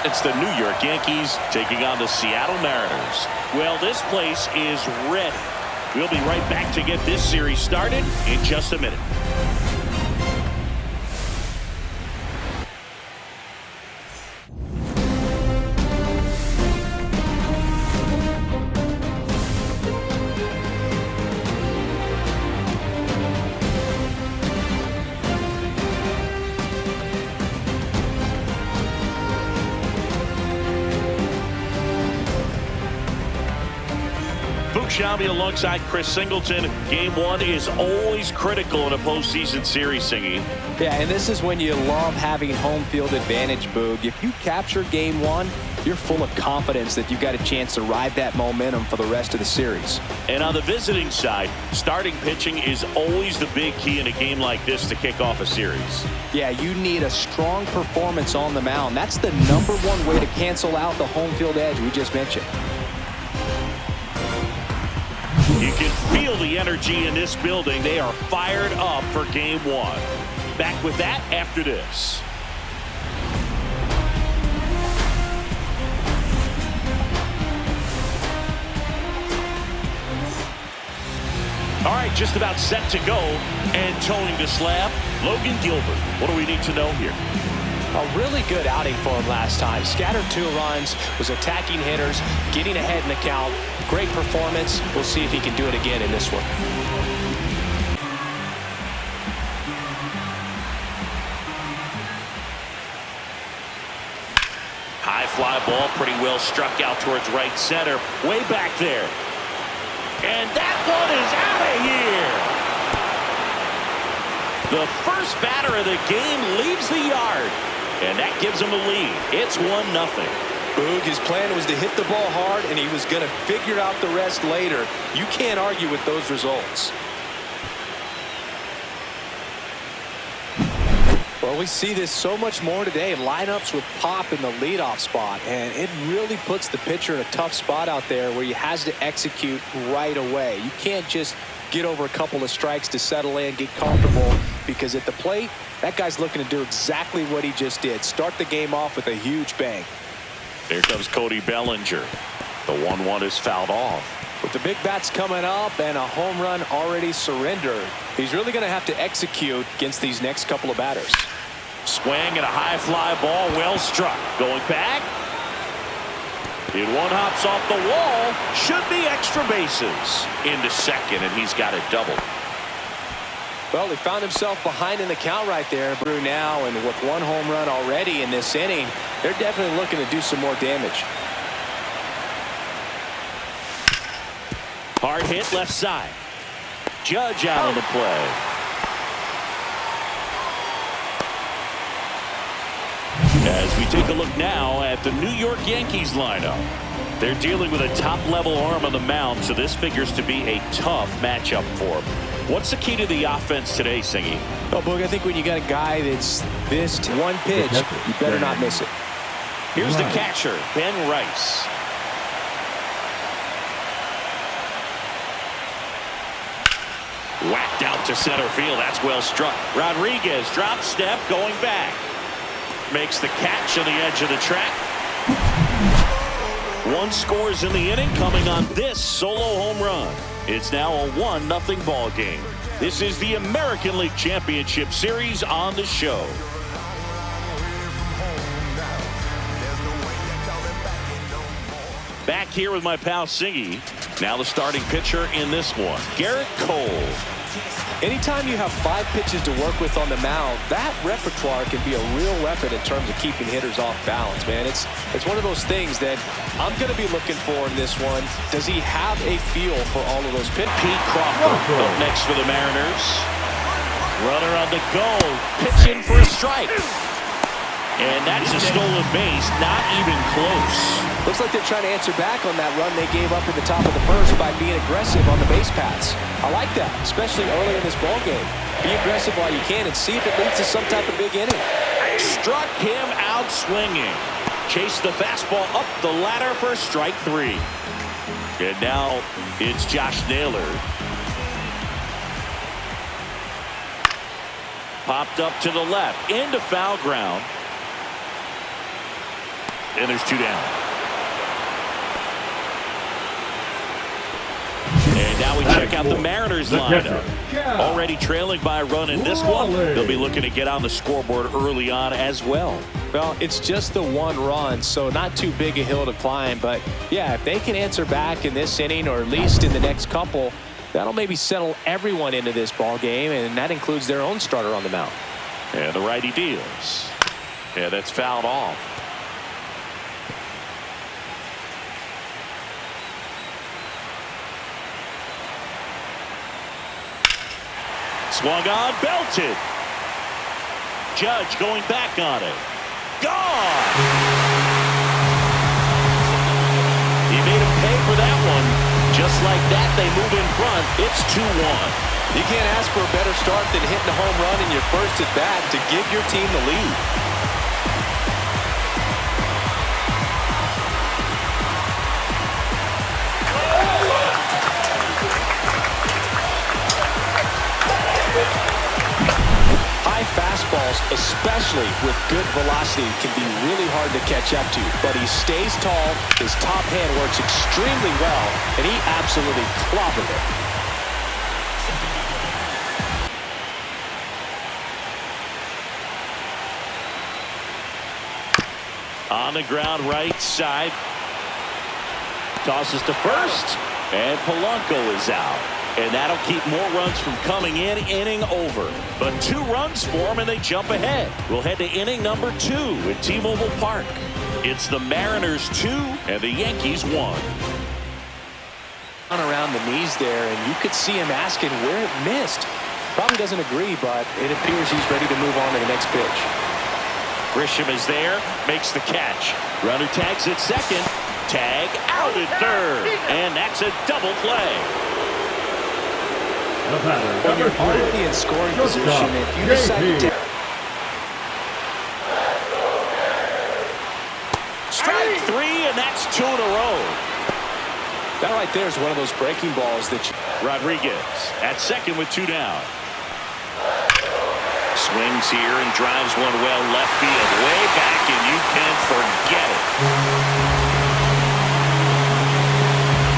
It's the New York Yankees taking on the Seattle Mariners. Well, this place is ready. We'll be right back to get this series started in just a minute. Shabby alongside Chris Singleton. Game one is always critical in a postseason series, Singy. Yeah, and this is when you love having home field advantage, Boog. If you capture game one, you're full of confidence that you've got a chance to ride that momentum for the rest of the series. And on the visiting side, starting pitching is always the big key in a game like this to kick off a series. Yeah, you need a strong performance on the mound. That's the #1 way to cancel out the home field edge we just mentioned. You can feel the energy in this building. They are fired up for game one. Back with that after this. All right, just about set to go. And towing the slab, Logan Gilbert. What do we need to know here? A really good outing for him last time. Scattered 2 runs, was attacking hitters, getting ahead in the count. Great performance. We'll see if he can do it again in this one. High fly ball, pretty well struck out towards right center. Way back there. And that one is out of here. The first batter of the game leaves the yard. And that gives him a lead. It's 1-0. Boog, his plan was to hit the ball hard, and he was going to figure out the rest later. You can't argue with those results. Well, we see this so much more today. Lineups with pop in the leadoff spot, and it really puts the pitcher in a tough spot out there where he has to execute right away. You can't just get over a couple of strikes to settle in, get comfortable, because at the plate, that guy's looking to do exactly what he just did. Start the game off with a huge bang. Here comes Cody Bellinger. The 1-1 is fouled off. With the big bats coming up and a home run already surrendered, he's really going to have to execute against these next couple of batters. Swing and a high fly ball, well struck. Going back. It one hops off the wall. Should be extra bases. Into second, and he's got a double. Well, he found himself behind in the count right there. Through now, and with 1 home run already in this inning, they're definitely looking to do some more damage. Hard hit left side. Judge out on the play. As we take a look now at the New York Yankees lineup. They're dealing with a top-level arm on the mound, so this figures to be a tough matchup for them. What's the key to the offense today, Singy? Oh, Boog, I think when you got a guy that's missed one pitch, you better not miss it. Here's the catcher, Ben Rice. Whacked out to center field. That's well struck. Rodriguez drop step going back. Makes the catch on the edge of the track. 1 scores in the inning coming on this solo home run. It's now a 1-0 ball game. This is the American League Championship Series on the show. Back here with my pal Singy. Now the starting pitcher in this one, Garrett Cole. Anytime you have 5 pitches to work with on the mound, that repertoire can be a real weapon in terms of keeping hitters off balance, man. It's one of those things that I'm going to be looking for in this one. Does he have a feel for all of those pitches? Pete Crawford up next for the Mariners. Runner on the go. Pitching for a strike. And that's a stolen base. Not even close. Looks like they're trying to answer back on that run they gave up at the top of the first by being aggressive on the base paths. I like that, especially early in this ball game. Be aggressive while you can and see if it leads to some type of big inning. Struck him out swinging. Chased the fastball up the ladder for strike 3. And now it's Josh Naylor. Popped up to the left into foul ground. and there's 2 down. And now we check out the Mariners lineup. Already trailing by a run in this one. They'll be looking to get on the scoreboard early on as well. Well, it's just the 1 run, so not too big a hill to climb. But, yeah, if they can answer back in this inning or at least in the next couple, that'll maybe settle everyone into this ball game, and that includes their own starter on the mound. And the righty deals. Yeah, that's fouled off. Swung on, belted. Judge going back on it. Gone! He made him pay for that one. Just like that, they move in front. It's 2-1. You can't ask for a better start than hitting a home run in your first at bat to give your team the lead. High fastballs, especially with good velocity, can be really hard to catch up to. But he stays tall, his top hand works extremely well, and he absolutely clobbered it. On the ground, right side. Tosses to first, and Polanco is out. And that'll keep more runs from coming in, inning over. But 2 runs for them, and they jump ahead. We'll head to inning number 2 at T-Mobile Park. It's the Mariners 2 and the Yankees 1. Around the knees there, and you could see him asking where it missed. Probably doesn't agree, but it appears he's ready to move on to the next pitch. Grisham is there, makes the catch. Runner tags at second. Tag out at third. And that's a double play. When you're already in scoring position, if you decide to take strike 3, and that's 2 in a row. That right there is one of those breaking balls that you... Rodriguez at second with 2 down. Swings here and drives one well left field, way back, and you can forget it.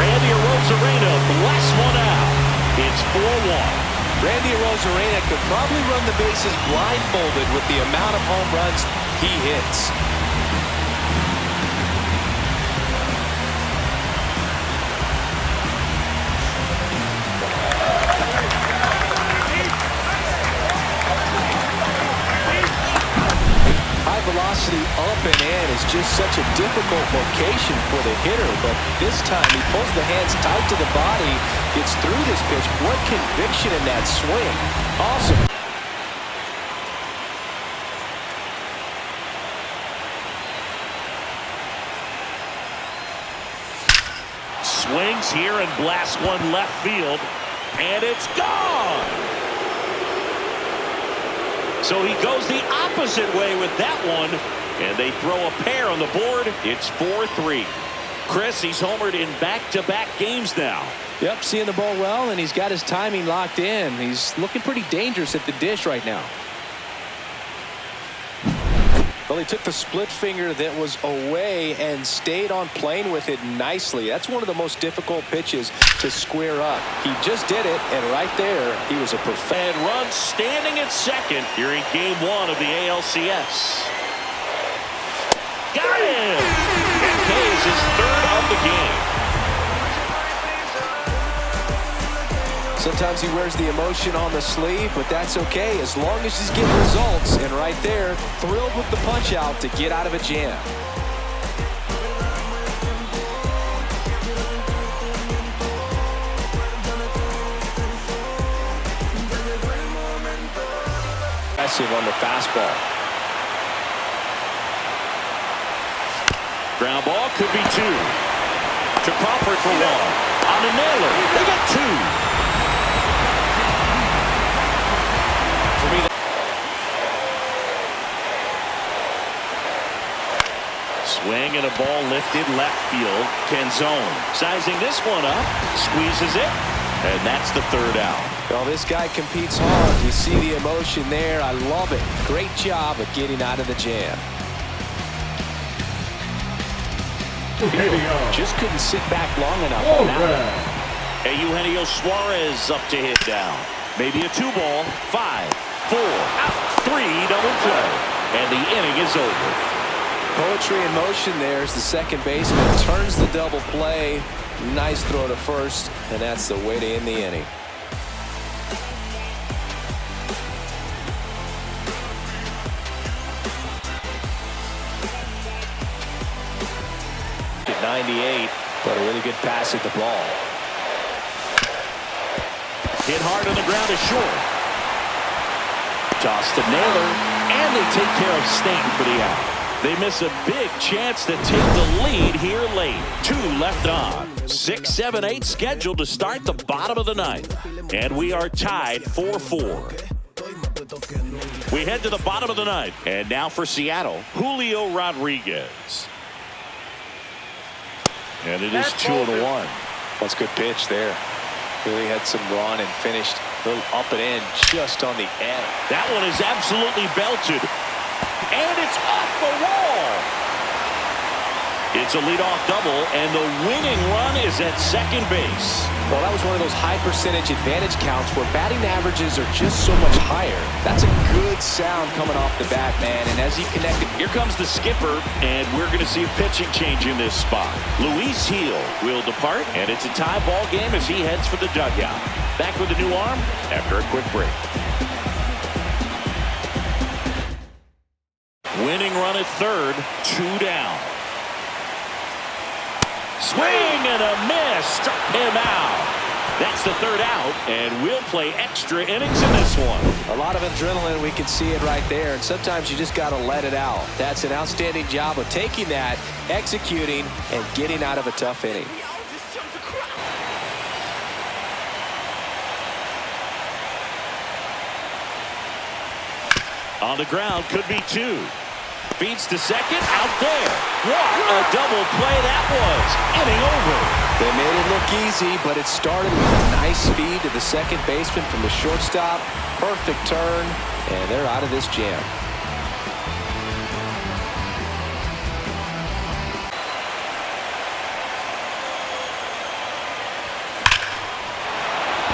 Randy Arozarena blasts one out. It's 4-1. Randy Arozarena could probably run the bases blindfolded with the amount of home runs he hits. High velocity up and in is just such a difficult location for the hitter, but this time he pulls the hands tight to the body, gets through this pitch. What conviction in that swing. Awesome. Swings here and blasts one left field, and it's gone. So he goes the opposite way with that one, and they throw a pair on the board. It's 4-3. Chris, he's homered in back-to-back games now. Yep, seeing the ball well, and he's got his timing locked in. He's looking pretty dangerous at the dish right now. Well, he took the split finger that was away and stayed on plane with it nicely. That's one of the most difficult pitches to square up. He just did it, and right there, he was a perfect. And runs standing at second here in Game 1 of the ALCS. Got him! And K's his 3rd of the game. Sometimes he wears the emotion on the sleeve, but that's okay as long as he's getting results. And right there, thrilled with the punch out to get out of a jam. Aggressive on the fastball. Ground ball could be 2. To Crawford for 1. On the nailer. They got 2. Swing and a ball lifted left field. Canzone sizing this one up. Squeezes it. And that's the 3rd out. Well, this guy competes hard. You see the emotion there. I love it. Great job of getting out of the jam. field. Just couldn't sit back long enough on that one. And Eugenio Suarez up to hit down. Maybe a 2-ball. 5, 4, out, 3, double play. And the inning is over. Poetry in motion there as the second baseman turns the double play. Nice throw to first, and that's the way to end the inning. At 98, but a really good pass at the ball. Hit hard on the ground is short. Toss to Naylor, and they take care of Stanton for the out. They miss a big chance to take the lead here late. 2 left on. 6, 7, 8 scheduled to start the bottom of the ninth. And we are tied 4-4. We head to the bottom of the ninth. And now for Seattle, Julio Rodriguez. And it is 2-1. That's a good pitch there. Really had some run and finished a little up and in just on the end. That one is absolutely belted. And it's off the wall. It's a leadoff double, and the winning run is at second base. Well, that was one of those high percentage advantage counts where batting averages are just so much higher. That's a good sound coming off the bat, man. And as he connected, here comes the skipper, and we're going to see a pitching change in this spot. Luis Gil will depart, and it's a tie ball game as he heads for the dugout. Back with a new arm after a quick break. Winning run at third, 2 down. Swing and a miss, struck him out. That's the third out, and we'll play extra innings in this one. A lot of adrenaline, we can see it right there, and sometimes you just got to let it out. That's an outstanding job of taking that, executing, and getting out of a tough inning. On the ground, could be 2. Feeds to second, out there. What a double play that was. Inning over. They made it look easy, but it started with a nice feed to the second baseman from the shortstop. Perfect turn, and they're out of this jam.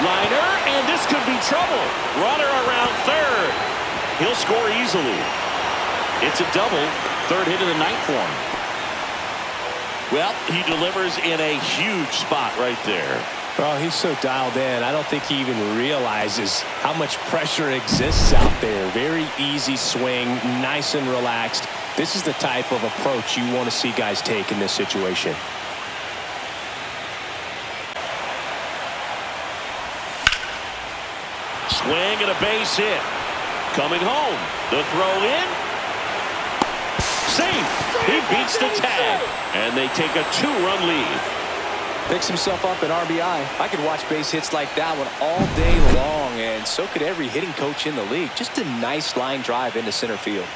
Liner, and this could be trouble. Runner around third. He'll score easily. It's a double. Third hit of the night for him. Well, he delivers in a huge spot right there. Well, he's so dialed in. I don't think he even realizes how much pressure exists out there. Very easy swing, nice and relaxed. This is the type of approach you want to see guys take in this situation. Swing and a base hit. Coming home. The throw in. Safe. He beats the tag. And they take a 2-run lead. Picks himself up an RBI. I could watch base hits like that one all day long, and so could every hitting coach in the league. Just a nice line drive into center field.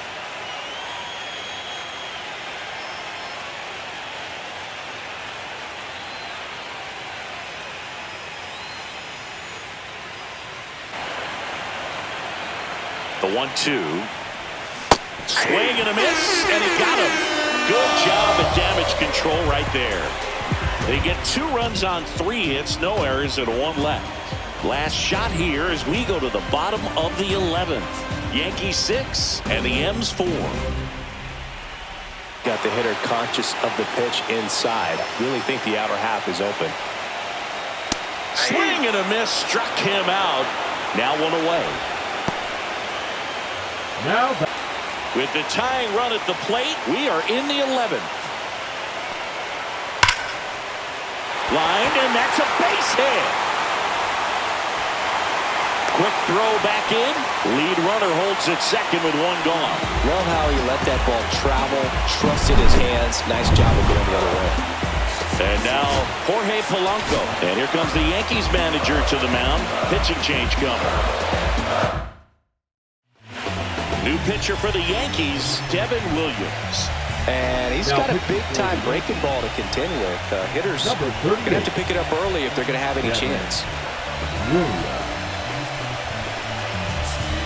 The 1-2. Swing and a miss, and he got him. Good job at damage control right there. They get 2 runs on 3 hits, no errors, and 1 left. Last shot here as we go to the bottom of the 11th. Yankees 6 and the M's 4. Got the hitter conscious of the pitch inside. Really think the outer half is open. Swing and a miss, struck him out. Now 1 away. Now with the tying run at the plate, we are in the 11th. Line, and that's a base hit. Quick throw back in. Lead runner holds at second with 1 gone. Love how he let that ball travel, trusted his hands. Nice job of going the other way. And now Jorge Polanco. And here comes the Yankees manager to the mound. Pitching change coming. New pitcher for the Yankees, Devin Williams. And he's got a big-time breaking ball to contend with. Hitters are going to have to pick it up early if they're going to have any chance.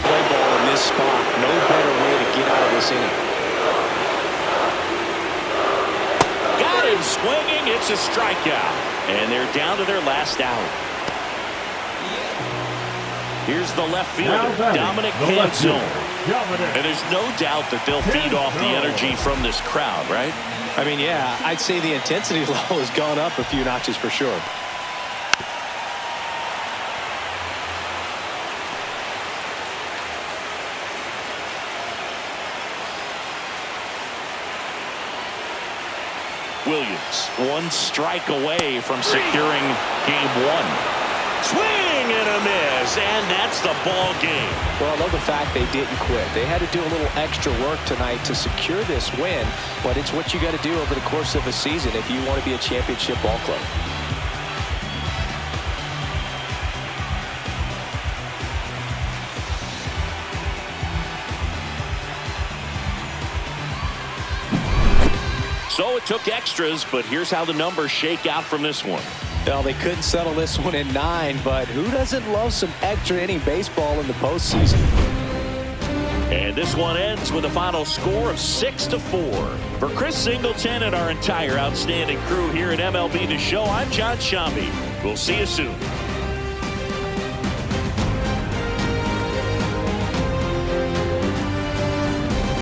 Play ball in this spot. No better way to get out of this inning. Got is swinging. It's a strikeout. And they're down to their last out. Here's the left fielder, Dominic Canzone. And there's no doubt that they'll feed off the energy from this crowd, right? I mean, yeah, I'd say the intensity level has gone up a few notches for sure. Williams, one strike away from securing game one. Swing and a miss, and that's the ball game. Well, I love the fact they didn't quit. They had to do a little extra work tonight to secure this win, but it's what you got to do over the course of a season if you want to be a championship ball club. So it took extras, but here's how the numbers shake out from this one. Well, they couldn't settle this one in 9, but who doesn't love some extra inning baseball in the postseason? And this one ends with a final score of 6-4. For Chris Singleton and our entire outstanding crew here at MLB The Show, I'm John Shambi. We'll see you soon.